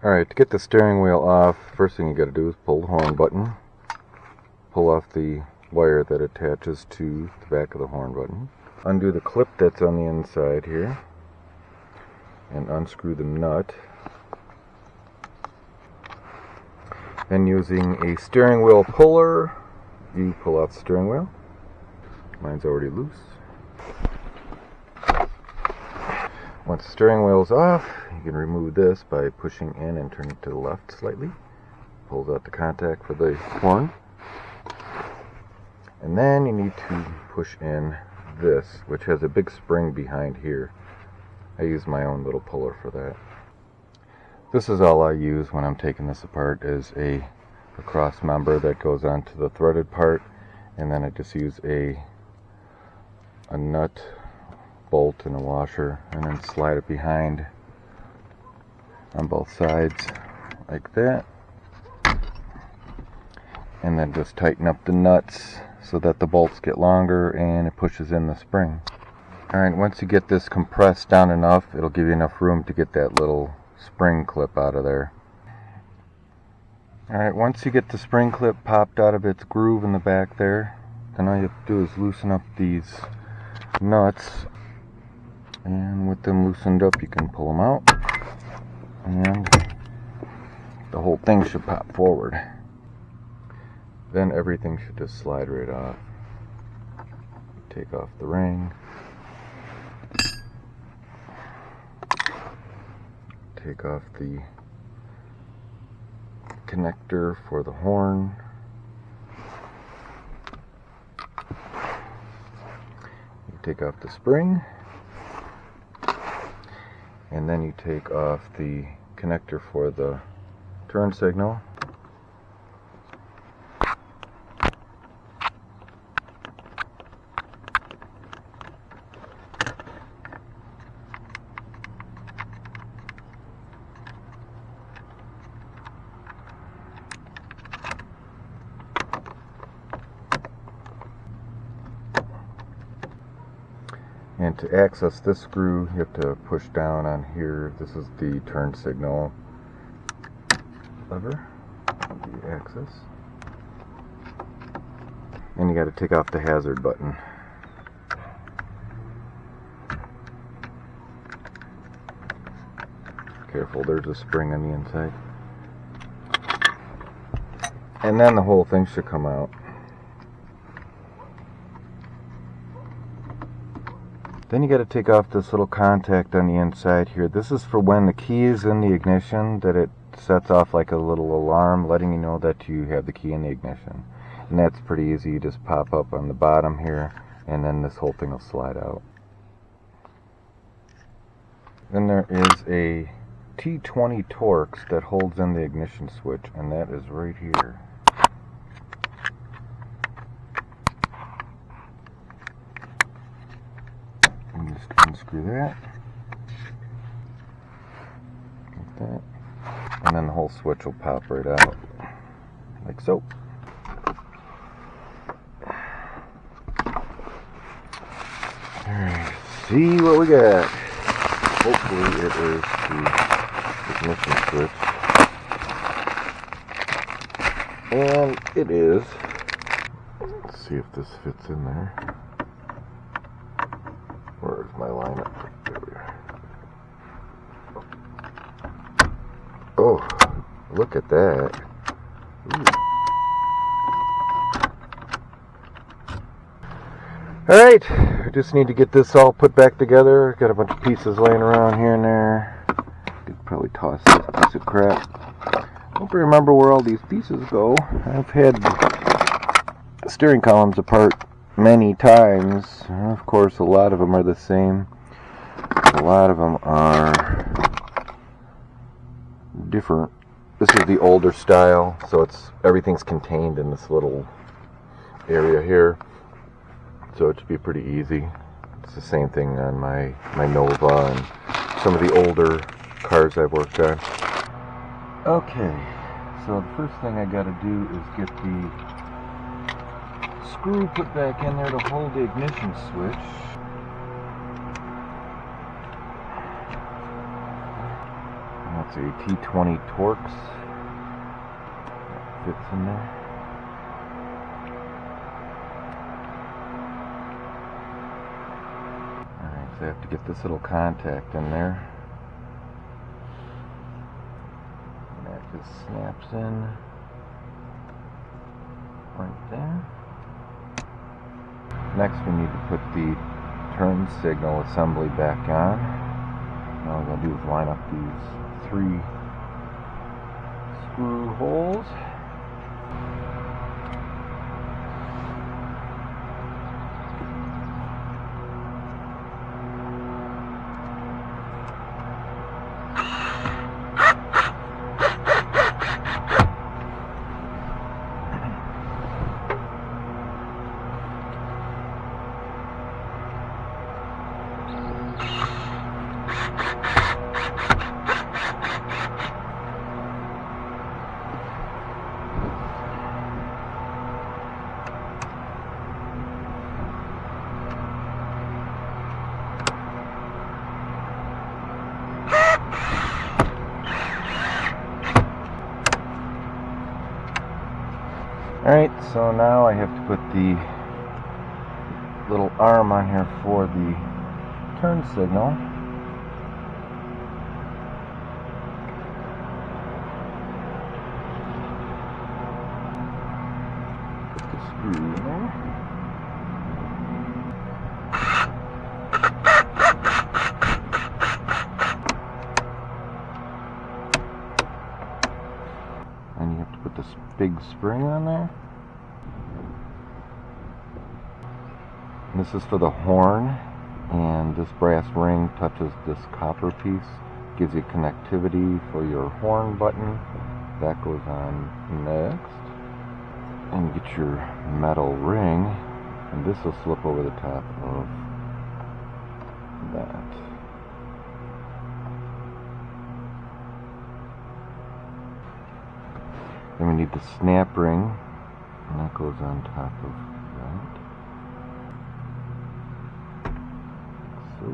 Alright, to get the steering wheel off, first thing you gotta do is pull the horn button. Pull off the wire that attaches to the back of the horn button. Undo the clip that's on the inside here. And unscrew the nut. And using a steering wheel puller, you pull off the steering wheel. Mine's already loose. Once the steering wheel's off, you can remove this by pushing in and turning it to the left slightly. Pulls out the contact for the horn. And then you need to push in this, which has a big spring behind here. I use my own little puller for that. This is all I use when I'm taking this apart, is a cross member that goes onto the threaded part, and then I just use a nut, bolt, and a washer, and then slide it behind on both sides like that, and then just tighten up the nuts so that the bolts get longer and it pushes in the spring. Alright, once you get this compressed down enough, it'll give you enough room to get that little spring clip out of there. Alright, once you get the spring clip popped out of its groove in the back there, then all you have to do is loosen up these nuts, and with them loosened up you can pull them out and the whole thing should pop forward. Then everything should just slide right off. Take off the ring, take off the connector for the horn, you take off the spring, and then you take off the connector for the turn signal. And to access this screw, you have to push down on here. This is the turn signal lever, the access. And you got to take off the hazard button. Careful, there's a spring on the inside. And then the whole thing should come out. Then you got to take off this little contact on the inside here. This is for when the key is in the ignition, that it sets off like a little alarm letting you know that you have the key in the ignition. And that's pretty easy. You just pop up on the bottom here, and then this whole thing will slide out. Then there is a T20 Torx that holds in the ignition switch, and that is right here. And just unscrew that, like that, and then the whole switch will pop right out, like so. Alright, see what we got. Hopefully it is the ignition switch. And it is. Let's see if this fits in there. Where's my lineup? There we are. Oh, look at that. Ooh. Alright, I just need to get this all put back together. Got a bunch of pieces laying around here and there. Could probably toss this piece of crap. Don't remember where all these pieces go. I've had steering columns apart many times. Of course, a lot of them are the same. A lot of them are different. This is the older style, so everything's contained in this little area here. So it should be pretty easy. It's the same thing on my Nova and some of the older cars I've worked on. Okay, so the first thing I gotta do is get the screw put back in there to hold the ignition switch. Let's see, T20 Torx. That fits in there. Alright, so I have to get this little contact in there. And that just snaps in right there. Next we need to put the turn signal assembly back on. Now what I'm going to do is line up these 3 screw holes. Alright, so now I have to put the little arm on here for the turn signal. Put the screw in there. And you have to put this big spring on there. And this is for the horn, and this brass ring touches this copper piece, gives you connectivity for your horn button. That goes on next. And you get your metal ring, and this will slip over the top of that. Then we need the snap ring, and that goes on top of that. So.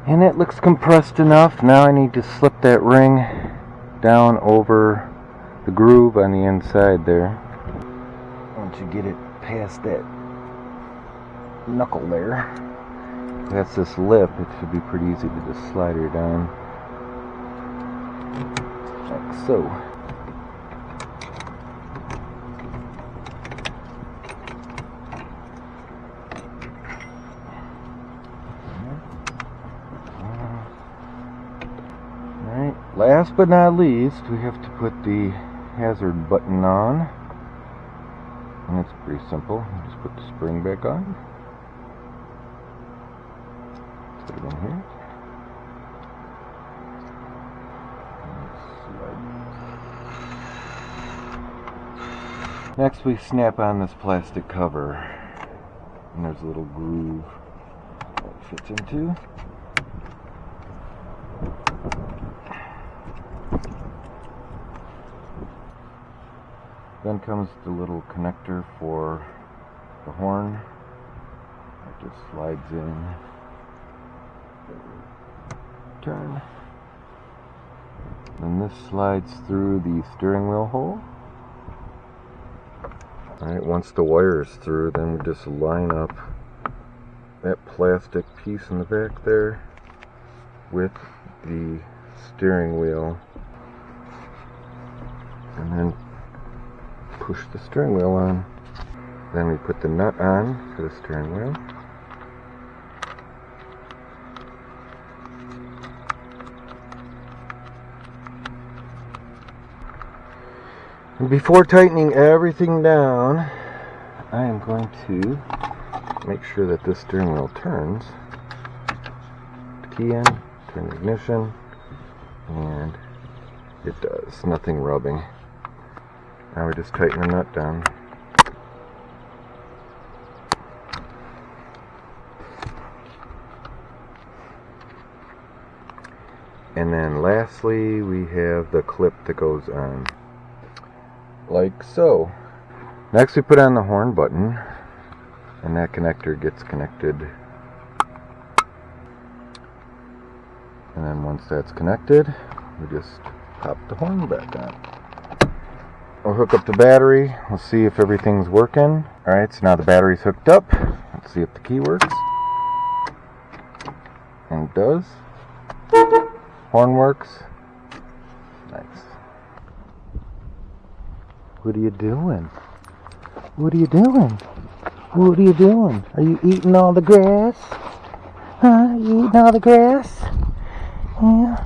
And it looks compressed enough. Now I need to slip that ring down over the groove on the inside there. Once you get it past that knuckle there, that's this lip, it should be pretty easy to just slide her down like so. Last but not least, we have to put the hazard button on, and it's pretty simple. You just put the spring back on, put it in here, next we snap on this plastic cover, and there's a little groove that it fits into. Then comes the little connector for the horn. It just slides in. Turn. Then this slides through the steering wheel hole. Alright, once the wire is through, then we just line up that plastic piece in the back there with the steering wheel. And then push the steering wheel on. Then we put the nut on for the steering wheel. And before tightening everything down, I am going to make sure that this steering wheel turns. Key in, turn the ignition, and it does. Nothing rubbing. Now we just tighten the nut down. And then lastly, we have the clip that goes on, like so. Next we put on the horn button, and that connector gets connected. And then once that's connected, we just pop the horn back on. We'll hook up the battery. We'll see if everything's working. Alright, so now the battery's hooked up. Let's see if the key works. And it does. Horn works. Nice. What are you doing? What are you doing? What are you doing? Are you eating all the grass? Huh? You eating all the grass? Yeah.